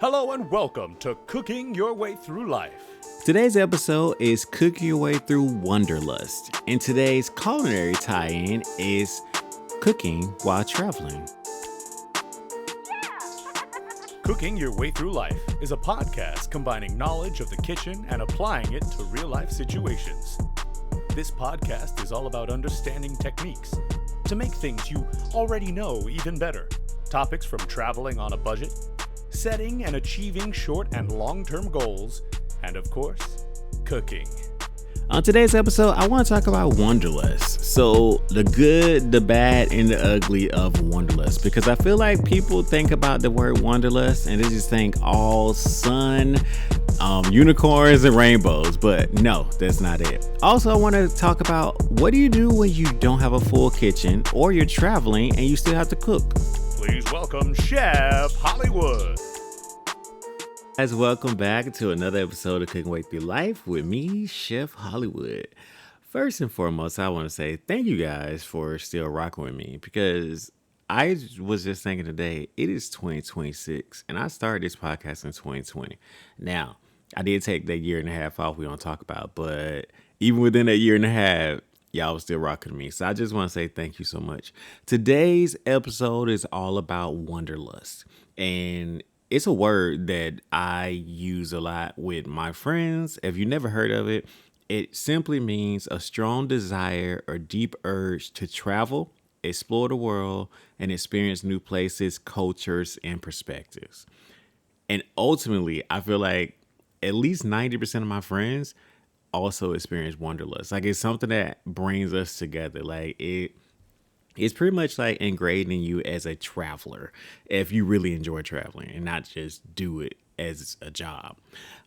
Hello and welcome to Cooking Your Way Through Life. Today's episode is Cooking Your Way Through Wanderlust, and today's culinary tie-in is cooking while traveling. Cooking Your Way Through Life is a podcast combining knowledge of the kitchen and applying it to real-life situations. This podcast is all about understanding techniques to make things you already know even better. Topics from traveling on a budget, setting and achieving short and long-term goals, and of course, cooking. On today's episode, I want to talk about Wanderlust. So the good, the bad, and the ugly of Wanderlust. Because I feel like people think about the word Wanderlust and they just think all sun, unicorns, and rainbows. But no, that's not it. Also, I want to talk about what do you do when you don't have a full kitchen or you're traveling and you still have to cook. Please welcome Chef Hollywood. Guys, welcome back to another episode of Cooking Way Through Life with me, Chef Hollywood. First and foremost, I want to say thank you guys for still rocking with me because I was just thinking today, it is 2026 and I started this podcast in 2020. Now, I did take that year and a half off we don't talk about, but even within that year and a half, y'all was still rocking me. So I just want to say thank you so much. Today's episode is all about Wanderlust. And it's a word that I use a lot with my friends. If you never heard of it, it simply means a strong desire or deep urge to travel, explore the world, and experience new places, cultures, and perspectives. And ultimately, I feel like at least 90% of my friends also experience Wanderlust. Like it's something that brings us together. Like it's pretty much like ingrained in you as a traveler if you really enjoy traveling and not just do it as a job.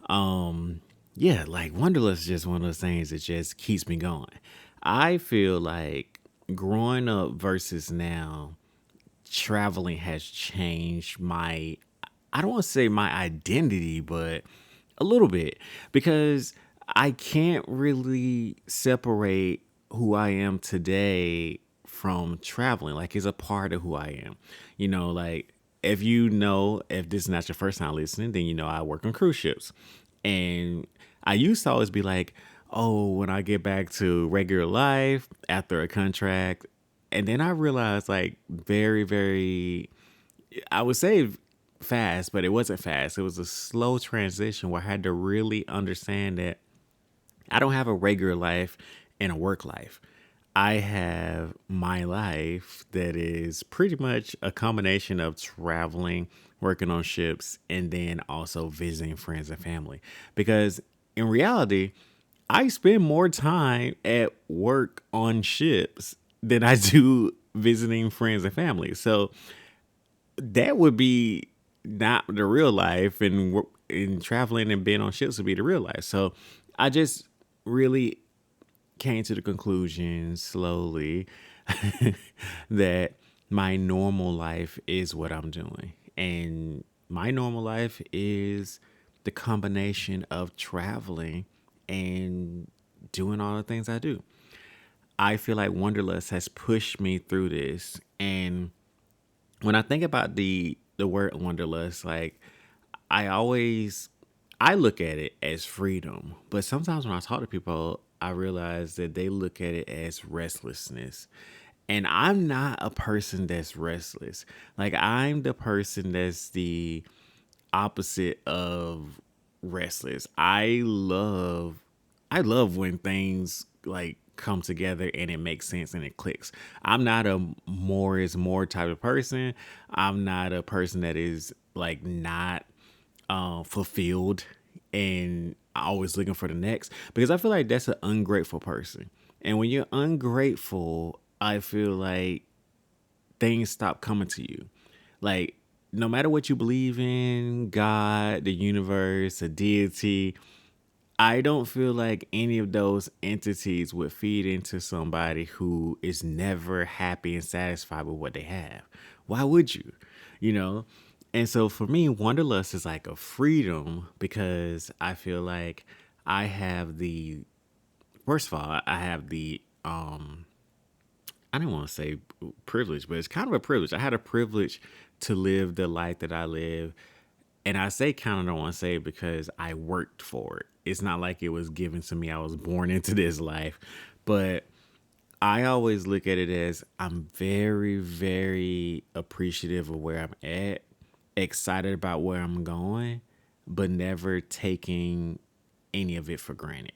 Like Wanderlust is just one of those things that just keeps me going. I feel like growing up versus now, traveling has changed I don't want to say my identity, but a little bit because I can't really separate who I am today from traveling. Like it's a part of who I am. You know, like if this is not your first time listening, then you know I work on cruise ships. And I used to always be like, oh, when I get back to regular life after a contract. And then I realized like very, very, I would say fast, but it wasn't fast. It was a slow transition where I had to really understand that I don't have a regular life and a work life. I have my life that is pretty much a combination of traveling, working on ships, and then also visiting friends and family. Because in reality, I spend more time at work on ships than I do visiting friends and family. So that would be not the real life, and traveling and being on ships would be the real life. So I just really came to the conclusion slowly that my normal life is what I'm doing. And my normal life is the combination of traveling and doing all the things I do. I feel like Wanderlust has pushed me through this. And when I think about the word Wanderlust, like I look at it as freedom, but sometimes when I talk to people, I realize that they look at it as restlessness. And I'm not a person that's restless. Like I'm the person that's the opposite of restless. I love when things like come together and it makes sense and it clicks. I'm not a more is more type of person. I'm not a person that is like not fulfilled and always looking for the next, because I feel like that's an ungrateful person. And when you're ungrateful, I feel like things stop coming to you. Like no matter what you believe in, God, the universe, a deity, I don't feel like any of those entities would feed into somebody who is never happy and satisfied with what they have. Why would you? You know? And so for me, Wanderlust is like a freedom because I feel like I have first of all, I have I don't want to say privilege, but it's kind of a privilege. I had a privilege to live the life that I live And I say kind of don't want to say it because I worked for it. It's not like it was given to me. I was born into this life. But I always look at it as I'm very, very appreciative of where I'm at, excited about where I'm going, but never taking any of it for granted.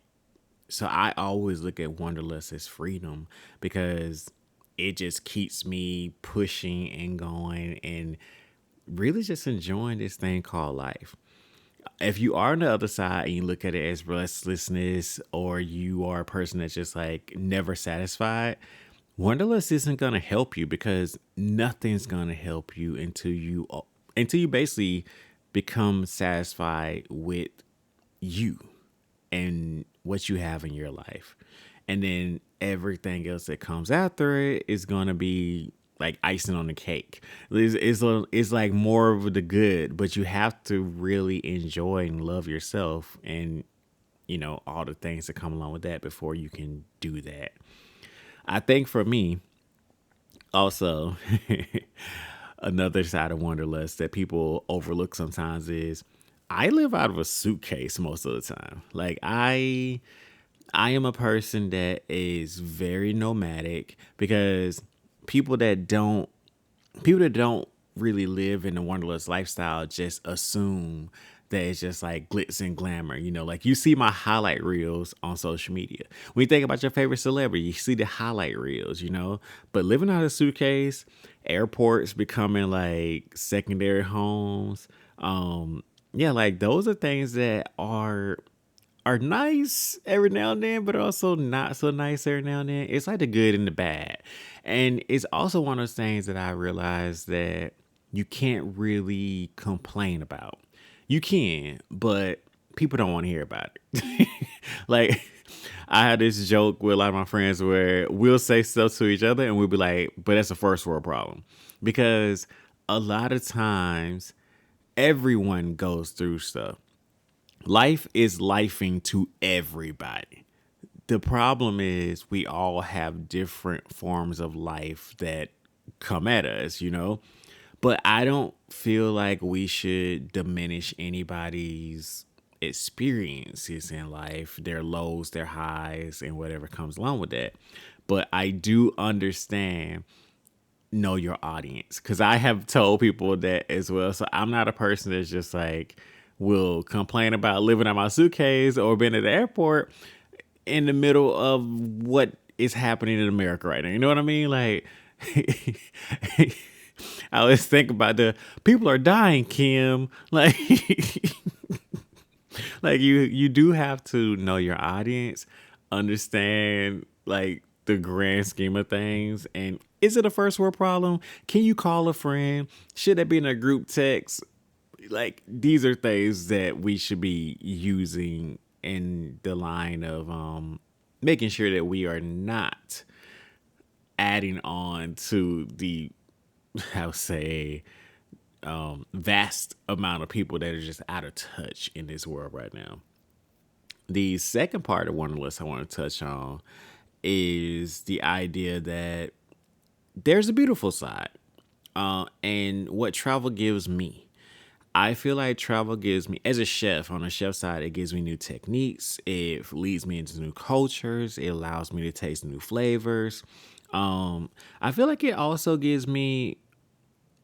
So I always look at Wanderlust as freedom because it just keeps me pushing and going and really just enjoying this thing called life. If you are on the other side and you look at it as restlessness, or you are a person that's just like never satisfied, Wanderlust isn't going to help you because nothing's going to help you until you basically become satisfied with you and what you have in your life. And then everything else that comes after it is going to be like icing on the cake. It's like more of the good, but you have to really enjoy and love yourself and, all the things that come along with that before you can do that. I think for me, also, another side of Wanderlust that people overlook sometimes is I live out of a suitcase most of the time. Like I am a person that is very nomadic because people that don't people that don't really live in the Wanderlust lifestyle just assume that it's just like glitz and glamour. Like you see my highlight reels on social media. When you think about your favorite celebrity, you see the highlight reels. But living out of a suitcase, airports becoming like secondary homes. Yeah, like those are things that are nice every now and then, but also not so nice every now and then. It's like the good and the bad. And it's also one of those things that I realized that you can't really complain about. You can, but people don't want to hear about it. Like, I had this joke with a lot of my friends where we'll say stuff to each other and we'll be like, but that's a first world problem. Because a lot of times, everyone goes through stuff. Life is lifing to everybody. The problem is we all have different forms of life that come at us. But I don't feel like we should diminish anybody's experiences in life, their lows, their highs, and whatever comes along with that. But I do understand, know your audience, because I have told people that as well. So I'm not a person that's just like will complain about living out my suitcase or being at the airport in the middle of what is happening in America right now. You know what I mean? Like, I always think about the people are dying, Kim. Like, like you do have to know your audience, understand like the grand scheme of things, and is it a first world problem? Can you call a friend? Should that be in a group text? Like these are things that we should be using in the line of making sure that we are not adding on to the I would say vast amount of people that are just out of touch in this world right now. The second part of Wanderlust I want to touch on is the idea that there's a beautiful side, and what travel gives me. I feel like travel gives me, as a chef, on the chef side, it gives me new techniques. It leads me into new cultures. It allows me to taste new flavors. I feel like it also gives me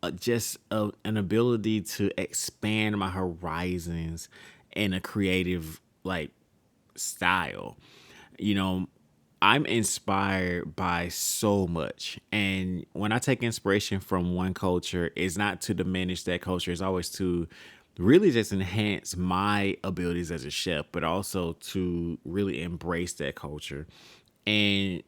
an ability to expand my horizons in a creative like style. You know, I'm inspired by so much. And when I take inspiration from one culture, it's not to diminish that culture. It's always to really just enhance my abilities as a chef, but also to really embrace that culture. And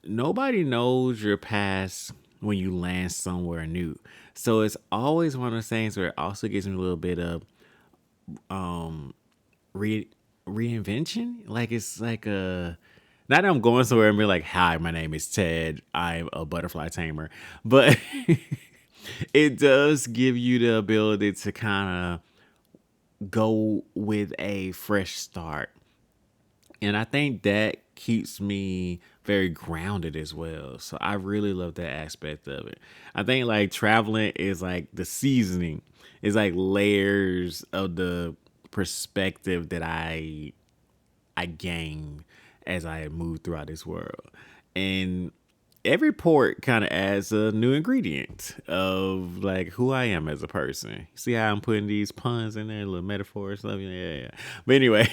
nobody knows your past when you land somewhere new. So it's always one of those things where it also gives me a little bit of re- reinvention. Like it's like a not that I'm going somewhere and be like, "Hi, my name is Ted. I'm a butterfly tamer," but it does give you the ability to kind of go with a fresh start. And I think that keeps me very grounded as well. So I really love that aspect of it. I think like traveling is like the seasoning. It's like layers of the perspective that I gain as I move throughout this world. And every port kind of adds a new ingredient of like who I am as a person. See how I'm putting these puns in there, little metaphors, stuff. Yeah. But anyway,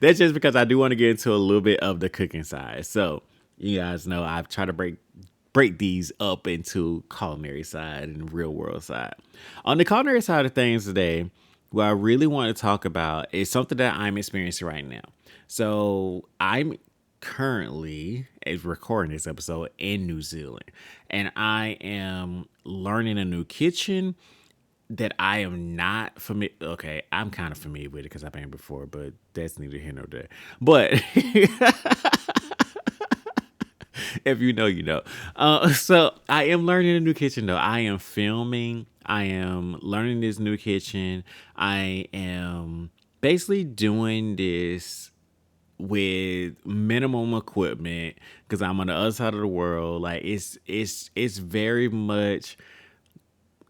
that's just because I do want to get into a little bit of the cooking side. So you guys know I've tried to break these up into culinary side and real world side. On the culinary side of things today, what I really want to talk about is something that I'm experiencing right now. So I'm currently is recording this episode in New Zealand, and I am learning a new kitchen that I am not familiar. Okay, I'm kind of familiar with it because I've been before, but that's neither here nor there. But if you know, you know. So I am learning a new kitchen though. I am filming. I am learning this new kitchen. I am basically doing this with minimum equipment because I'm on the other side of the world. Like it's very much.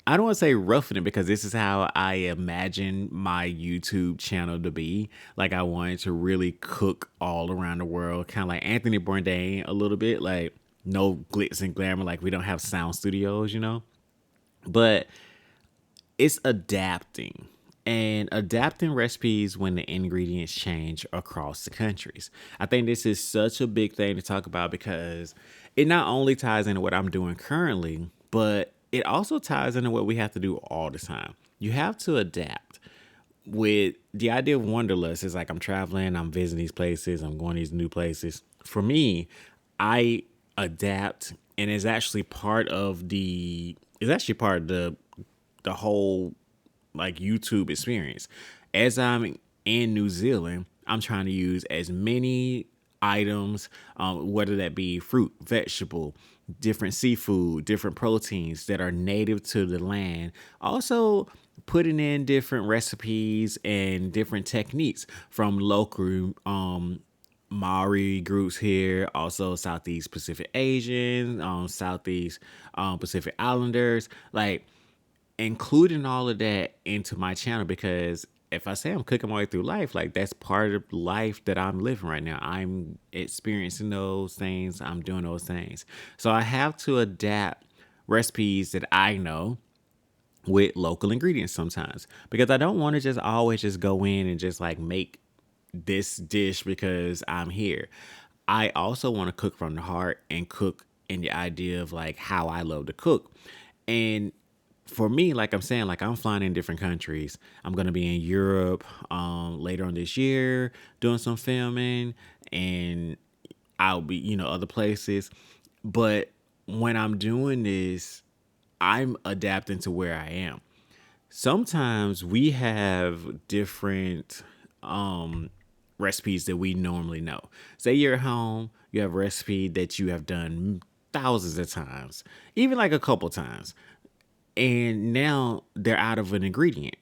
I don't want to say roughing it because this is how I imagine my YouTube channel to be. Like I wanted to really cook all around the world, kind of like Anthony Bourdain a little bit. Like no glitz and glamour. Like we don't have sound studios, you know. But it's adapting and adapting recipes when the ingredients change across the countries. I think this is such a big thing to talk about because it not only ties into what I'm doing currently, but it also ties into what we have to do all the time. You have to adapt. With the idea of Wanderlust is like I'm traveling, I'm visiting these places, I'm going to these new places. For me, I adapt and it's actually part of the whole like YouTube experience. As I'm in New Zealand, I'm trying to use as many items, whether that be fruit, vegetable, different seafood, different proteins that are native to the land. Also, putting in different recipes and different techniques from local Maori groups here, also Southeast Pacific Asians, Southeast Pacific Islanders, like including all of that into my channel because if I say I'm cooking my way through life, like that's part of life that I'm living right now. I'm experiencing those things. I'm doing those things. So I have to adapt recipes that I know with local ingredients sometimes because I don't want to just always just go in and just like make this dish because I'm here. I also want to cook from the heart and cook in the idea of like how I love to cook. And for me, like I'm saying, like I'm flying in different countries. I'm gonna be in Europe later on this year doing some filming, and I'll be, other places. But when I'm doing this, I'm adapting to where I am. Sometimes we have different recipes that we normally know. Say you're at home, you have a recipe that you have done thousands of times, even like a couple times, and now they're out of an ingredient.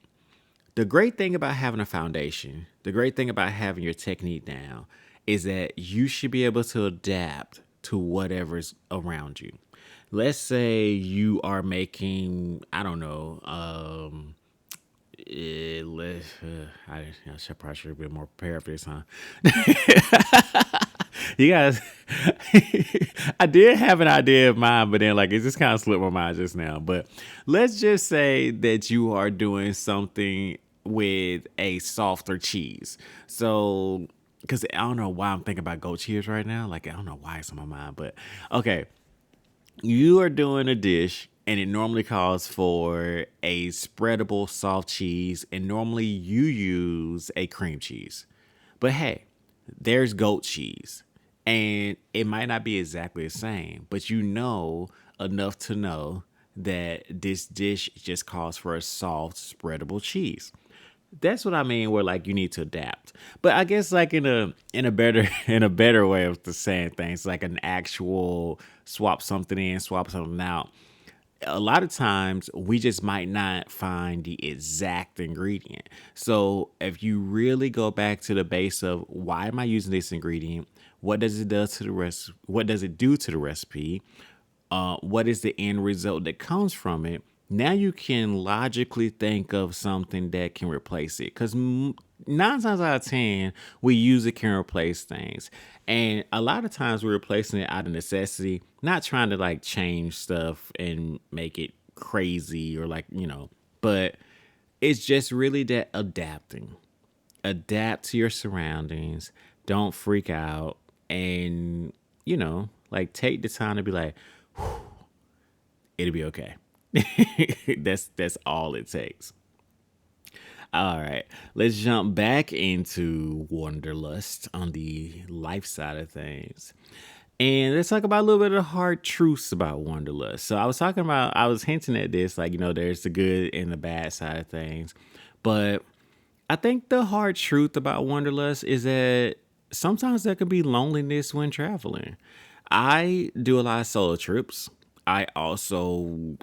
The great thing about having a foundation, the great thing about having your technique down is that you should be able to adapt to whatever's around you. Let's say you are making, I don't know, I should probably should have been more prepared for this, huh? You guys, I did have an idea of mine, but then like it just kind of slipped my mind just now. But let's just say that you are doing something with a softer cheese. So, because I don't know why I'm thinking about goat cheese right now. Like I don't know why it's on my mind, but okay, you are doing a dish and it normally calls for a spreadable soft cheese, and normally you use a cream cheese. But hey, there's goat cheese. And it might not be exactly the same, but you know enough to know that this dish just calls for a soft, spreadable cheese. That's what I mean where like you need to adapt. But I guess like in a better in a better way of the saying things, like an actual swap something in, swap something out. A lot of times we just might not find the exact ingredient. So if you really go back to the base of why am I using this ingredient? What does it do to the rest? What does it do to the recipe? What is the end result that comes from it? Now you can logically think of something that can replace it. Because 9 times out of 10, we use it can replace things. And a lot of times we're replacing it out of necessity, not trying to like change stuff and make it crazy or like, but it's just really that adapting. Adapt to your surroundings. Don't freak out. And, like take the time to be like, it'll be okay. That's all it takes. All right, let's jump back into Wanderlust on the life side of things. And let's talk about a little bit of the hard truths about Wanderlust. So I was hinting at this, like, there's the good and the bad side of things. But I think the hard truth about Wanderlust is that sometimes there can be loneliness when traveling. I do a lot of solo trips. I also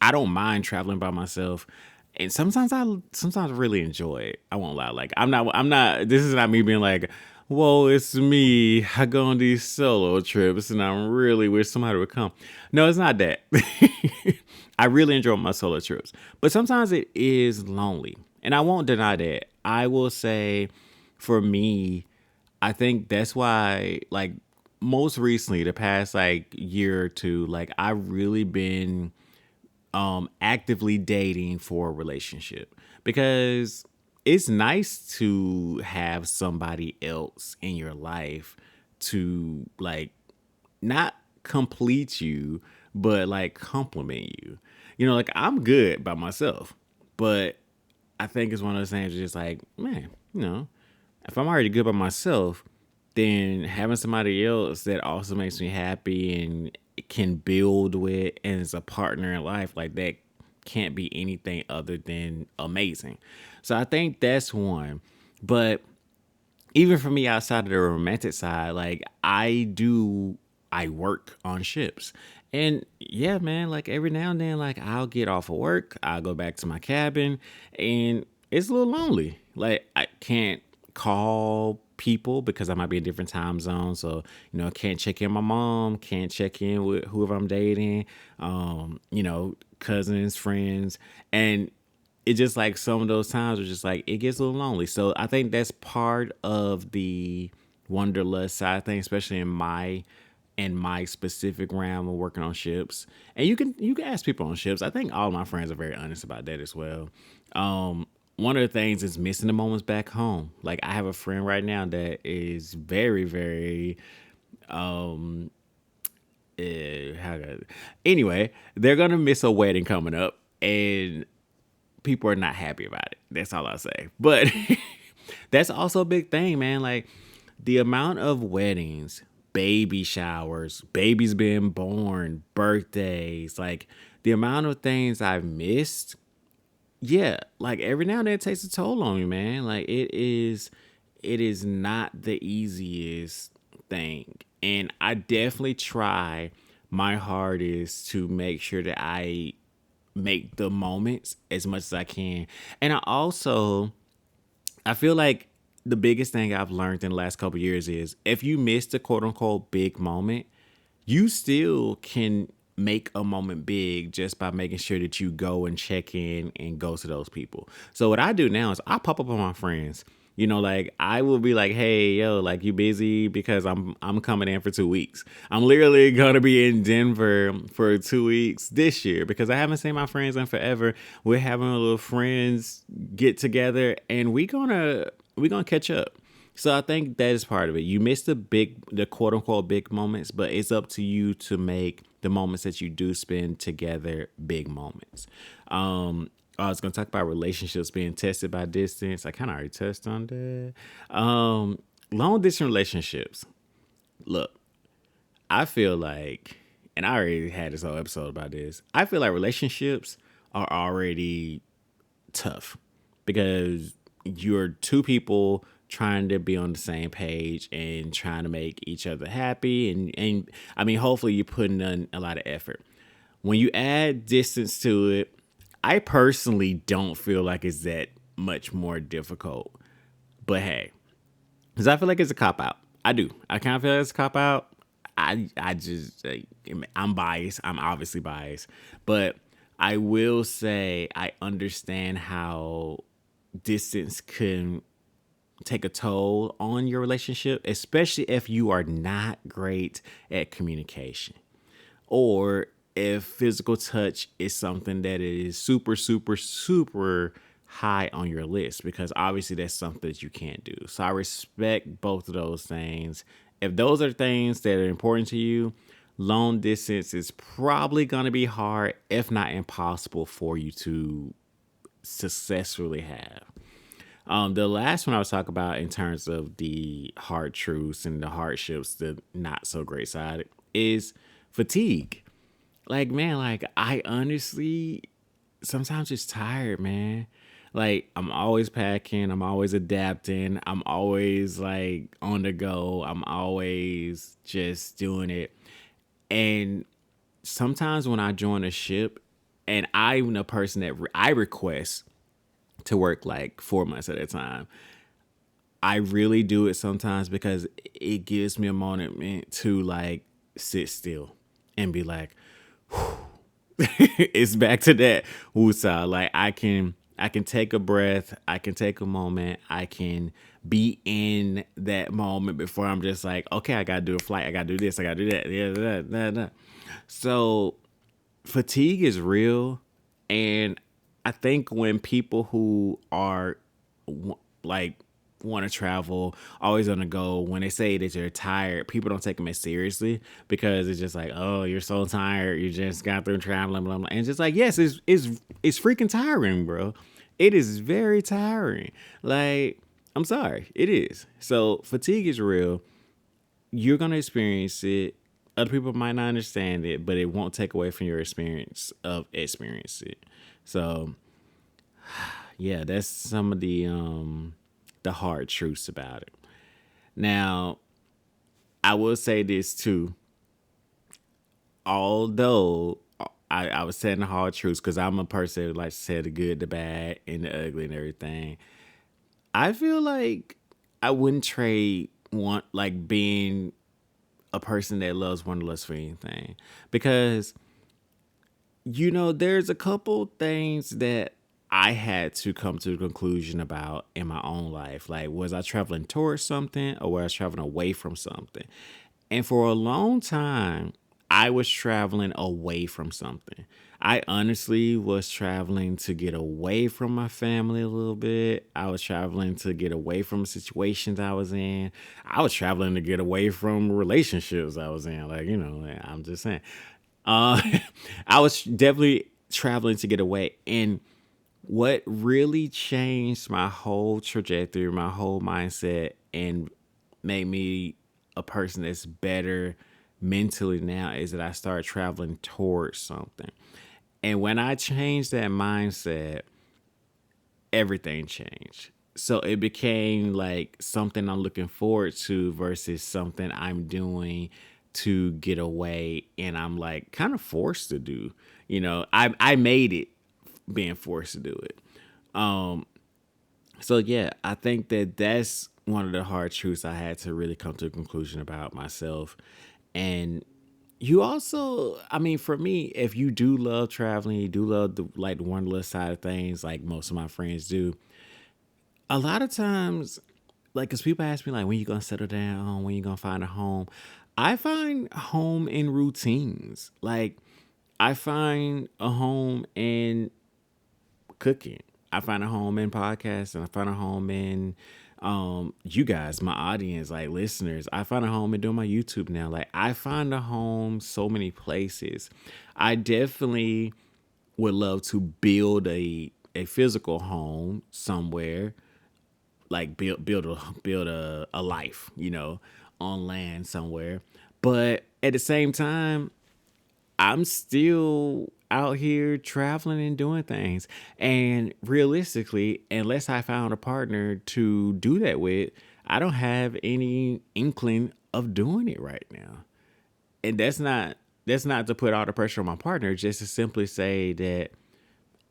I don't mind traveling by myself. And sometimes I really enjoy it. I won't lie. Like I'm not this is not me being like, whoa, it's me. I go on these solo trips and I really wish somebody would come. No, it's not that. I really enjoy my solo trips. But sometimes it is lonely. And I won't deny that. I will say for me, I think that's why like most recently, the past like year or two, like I've really been actively dating for a relationship because it's nice to have somebody else in your life to like not complete you, but like compliment you. Like I'm good by myself, but I think it's one of those things where just like, man, if I'm already good by myself, then having somebody else that also makes me happy and can build with and is a partner in life, like that can't be anything other than amazing. So I think that's one. But even for me outside of the romantic side, like I work on ships. And yeah, man, like every now and then, like I'll get off of work, I'll go back to my cabin, and it's a little lonely. Like I can't call people because I might be in different time zones. So, can't check in my mom, can't check in with whoever I'm dating, cousins, friends. And it just like some of those times are just like it gets a little lonely. So I think that's part of the wanderlust side thing, especially in my specific realm of working on ships. And you can ask people on ships. I think all my friends are very honest about that as well. One of the things is missing the moments back home. Like I have a friend right now that is very, very anyway, they're gonna miss a wedding coming up and people are not happy about it. That's all I'll say. But that's also a big thing, man. Like the amount of weddings, baby showers, babies being born, birthdays, like the amount of things I've missed. Yeah, like every now and then it takes a toll on me, man. Like it is not the easiest thing. And I definitely try my hardest to make sure that I make the moments as much as I can. And I feel like the biggest thing I've learned in the last couple of years is if you miss the quote unquote big moment, you still can make a moment big just by making sure that you go and check in and go to those people. So what I do now is I pop up on my friends. Like I will be like, hey, yo, like you busy because I'm coming in for 2 weeks. I'm literally gonna be in Denver for 2 weeks this year because I haven't seen my friends in forever. We're having a little friends get together and we gonna catch up. So I think that is part of it. You miss the quote unquote big moments, but it's up to you to make the moments that you do spend together big moments. I was gonna talk about relationships being tested by distance. I kind of already touched on that. Long distance relationships. Look, I feel like, and I already had this whole episode about this. I feel like relationships are already tough because you're two people trying to be on the same page and trying to make each other happy and I mean hopefully you're putting in a lot of effort. When you add distance to it, I personally don't feel like it's that much more difficult. But hey, because I feel like it's a cop out. I do. I kind of feel it's a cop out. I just I'm biased. I'm obviously biased, but I will say I understand how distance can take a toll on your relationship, especially if you are not great at communication or if physical touch is something that is super, super, super high on your list, because obviously that's something that you can't do. So I respect both of those things. If those are things that are important to you, long distance is probably going to be hard, if not impossible, for you to successfully have. The last one I was talking about in terms of the hard truths and the hardships, the not so great side, is fatigue. Like, man, like I honestly sometimes just tired, man. Like I'm always packing, I'm always adapting, I'm always like on the go, I'm always just doing it. And sometimes when I join a ship, and I'm a person that I request to work like 4 months at a time. I really do it sometimes because it gives me a moment to like sit still and be like, it's back to that woosah. Like I can take a breath, I can take a moment, I can be in that moment before I'm just like, okay, I gotta do a flight, I gotta do this, I gotta do that, yeah, that. So fatigue is real, and I think when people who are like want to travel, always on the go, when they say that you're tired, people don't take them as seriously because it's just like, oh, you're so tired, you just got through traveling, blah blah. And it's just like, yes, it's freaking tiring, bro. It is very tiring. Like, I'm sorry, it is. So fatigue is real. You're gonna experience it. Other people might not understand it, but it won't take away from your experience of experience it. So yeah, that's some of the hard truths about it. Now, I will say this too. Although I was saying the hard truths because I'm a person that likes to say the good, the bad, and the ugly and everything. I feel like I wouldn't trade one like being a person that loves Wanderlust for anything, because there's a couple things that I had to come to the conclusion about in my own life. Like, was I traveling towards something or was I traveling away from something? And for a long time, I was traveling away from something. I honestly was traveling to get away from my family a little bit. I was traveling to get away from situations I was in. I was traveling to get away from relationships I was in. Like, I'm just saying. Uh, I was definitely traveling to get away. And what really changed my whole trajectory, my whole mindset, and made me a person that's better mentally now is that I started traveling towards something. And when I changed that mindset, everything changed. So it became like something I'm looking forward to versus something I'm doing to get away and I'm like kind of forced to do. I made it being forced to do it. So yeah, I think that that's one of the hard truths I had to really come to a conclusion about myself. And you also, I mean, for me, if you do love traveling, you do love the wanderlust side of things, like most of my friends do. A lot of times, like, cause people ask me like, when you gonna settle down, when you gonna find a home. I find home in routines. Like, I find a home in cooking. I find a home in podcasting. I find a home in you guys, my audience, like listeners. I find a home in doing my YouTube now. Like, I find a home so many places. I definitely would love to build a physical home somewhere, like build a life, on land somewhere. But at the same time, I'm still out here traveling and doing things. And realistically, unless I found a partner to do that with, I don't have any inkling of doing it right now. And that's not to put all the pressure on my partner, just to simply say that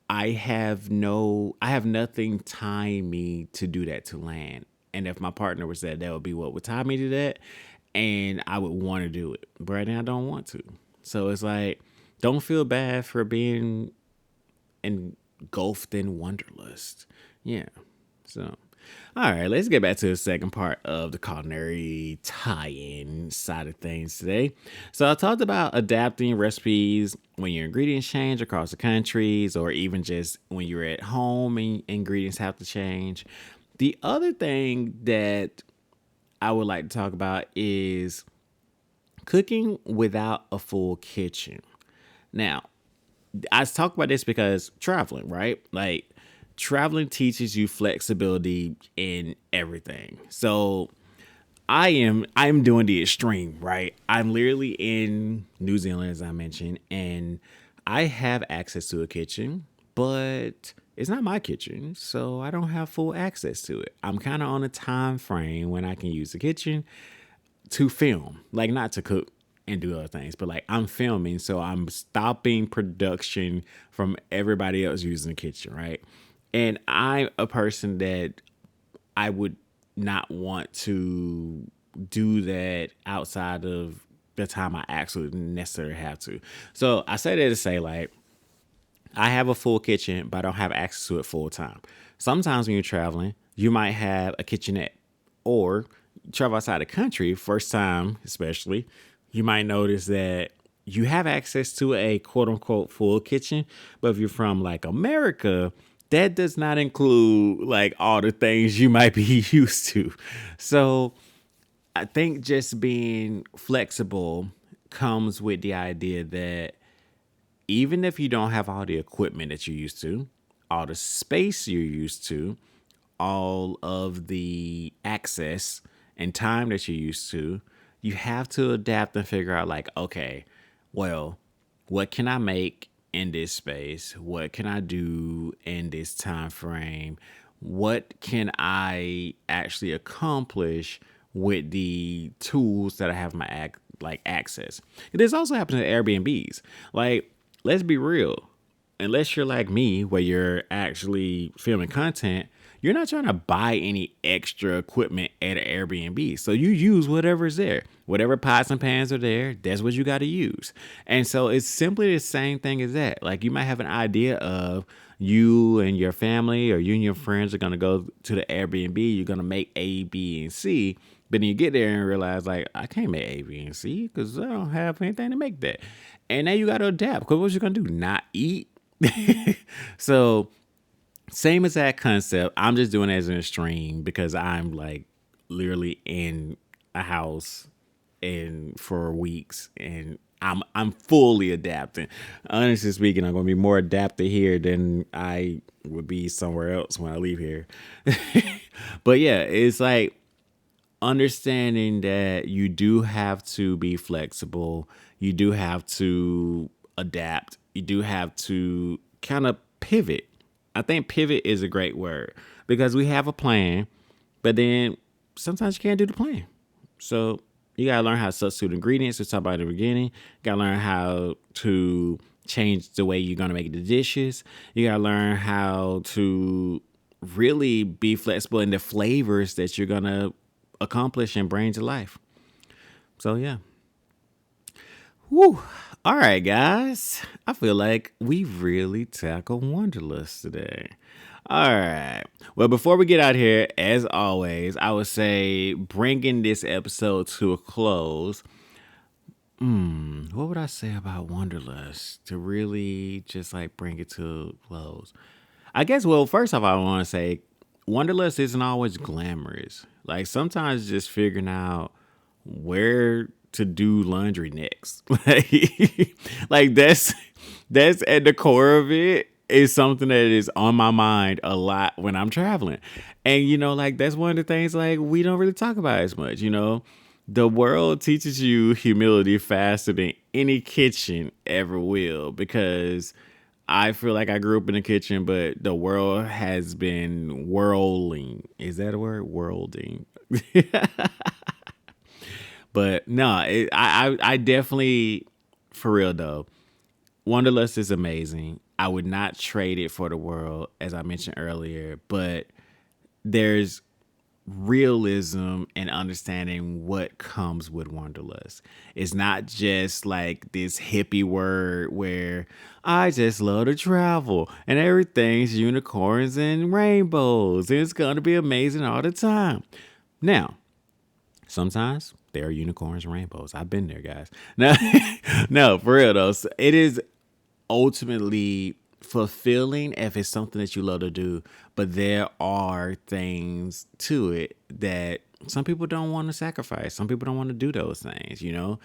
I have nothing tying me to do that to land. And if my partner was that would be what would tie me to that. And I would want to do it. But right now I don't want to. So it's like, don't feel bad for being engulfed in wanderlust. Yeah. So, all right, let's get back to the second part of the culinary tie-in side of things today. So I talked about adapting recipes when your ingredients change across the countries, or even just when you're at home and ingredients have to change. The other thing that I would like to talk about is cooking without a full kitchen. Now, I talk about this because traveling, right? Like traveling teaches you flexibility in everything. So I'm doing the extreme, right? I'm literally in New Zealand, as I mentioned, and I have access to a kitchen, but it's not my kitchen, so I don't have full access to it. I'm kind of on a time frame when I can use the kitchen to film, like not to cook and do other things, but like I'm filming, so I'm stopping production from everybody else using the kitchen, right? And I'm a person that I would not want to do that outside of the time I actually necessarily have to. So I say that to say, like, I have a full kitchen, but I don't have access to it full time. Sometimes when you're traveling, you might have a kitchenette, or you travel outside the country, first time especially, you might notice that you have access to a quote unquote full kitchen. But if you're from like America, that does not include like all the things you might be used to. So I think just being flexible comes with the idea that even if you don't have all the equipment that you're used to, all the space you're used to, all of the access and time that you're used to, you have to adapt and figure out, like, okay, well, what can I make in this space? What can I do in this time frame? What can I actually accomplish with the tools that I have like access? This also happens at Airbnbs. Like, let's be real. Unless you're like me, where you're actually filming content, you're not trying to buy any extra equipment at an Airbnb. So you use whatever's there. Whatever pots and pans are there, that's what you got to use. And so it's simply the same thing as that. Like, you might have an idea of you and your family, or you and your friends are going to go to the Airbnb. You're going to make A, B, and C. But then you get there and realize, like, I can't make A, B, and C because I don't have anything to make that. And now you got to adapt, because what you going to do? Not eat? So same as that concept. I'm just doing it as an extreme because I'm like literally in a house and for weeks, and I'm fully adapting. Honestly speaking, I'm gonna be more adapted here than I would be somewhere else when I leave here. But yeah, it's like understanding that you do have to be flexible. You do have to adapt. You do have to kind of pivot. I think pivot is a great word, because we have a plan, but then sometimes you can't do the plan. So you got to learn how to substitute ingredients. We talked about in the beginning. You got to learn how to change the way you're going to make the dishes. You got to learn how to really be flexible in the flavors that you're going to accomplish and bring to life. So, yeah. Woo. All right, guys. I feel like we really tackled Wanderlust today. All right. Well, before we get out here, as always, I would say bringing this episode to a close. What would I say about Wanderlust to really just like bring it to a close? I guess, well, first off, I want to say Wanderlust isn't always glamorous. Like, sometimes just figuring out where to do laundry next. Like that's at the core of it, is something that is on my mind a lot when I'm traveling. And like that's one of the things like we don't really talk about as much. The world teaches you humility faster than any kitchen ever will, because I feel like I grew up in the kitchen, but the world has been whirling. Is that a word? Worlding. But no, I definitely, for real though, Wanderlust is amazing. I would not trade it for the world, as I mentioned earlier. But there's realism and understanding what comes with wanderlust. It's not just like this hippie word where I just love to travel and everything's unicorns and rainbows. It's going to be amazing all the time. Now, sometimes there are unicorns and rainbows. I've been there, guys. No, no, for real though. It is ultimately fulfilling if it's something that you love to do, but there are things to it that some people don't want to sacrifice. Some people don't want to do those things, you know?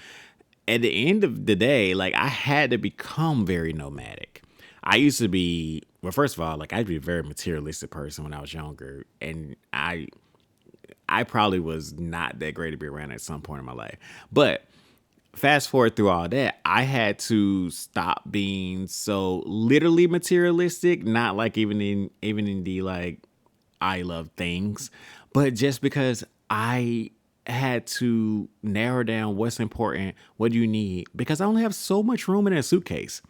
At the end of the day, like I had to become very nomadic. I used to be, well, first of all, like I'd be a very materialistic person when I was younger, and I probably was not that great to be around at some point in my life. But fast forward through all that, I had to stop being so literally materialistic, not like even in the like I love things, but just because I had to narrow down what's important, what do you need, because I only have so much room in a suitcase.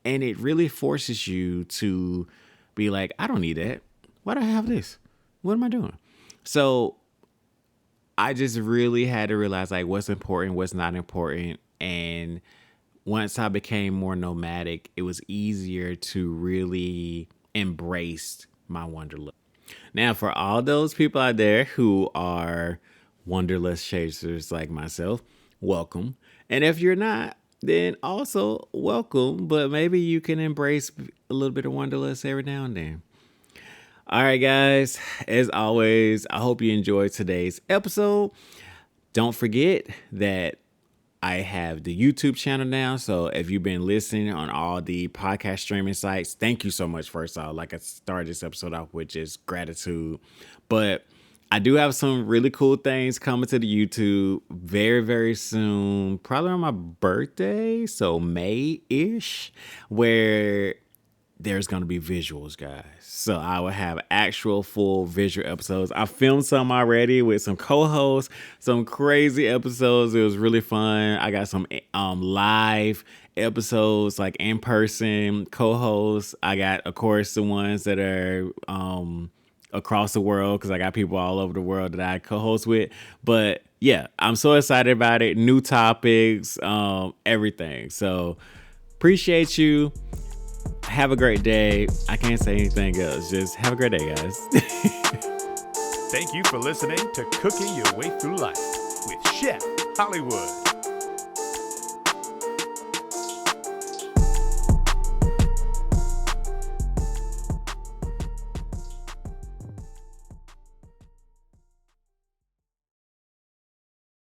And it really forces you to be like, I don't need that. Why do I have this? What am I doing? So I just really had to realize like what's important, what's not important. And once I became more nomadic, it was easier to really embrace my wanderlust. Now, for all those people out there who are wanderlust chasers like myself, welcome. And if you're not, then also welcome. But maybe you can embrace a little bit of wanderlust every now and then. All right, guys, as always, I hope you enjoyed today's episode. Don't forget that I have the YouTube channel now. So if you've been listening on all the podcast streaming sites, thank you so much. First off, like I started this episode off with just gratitude. But I do have some really cool things coming to the YouTube very, very soon. Probably on my birthday, so May-ish, where there's going to be visuals, guys. So I will have actual full visual episodes. I filmed some already with some co-hosts, some crazy episodes. It was really fun. I got some live episodes, like in-person co-hosts. I got, of course, the ones that are across the world, because I got people all over the world that I co-host with. But yeah, I'm so excited about it. New topics, everything. So appreciate you. Have a great day. I can't say anything else. Just have a great day, guys. Thank you for listening to Cooking Your Way Through Life with Chef Hollywood.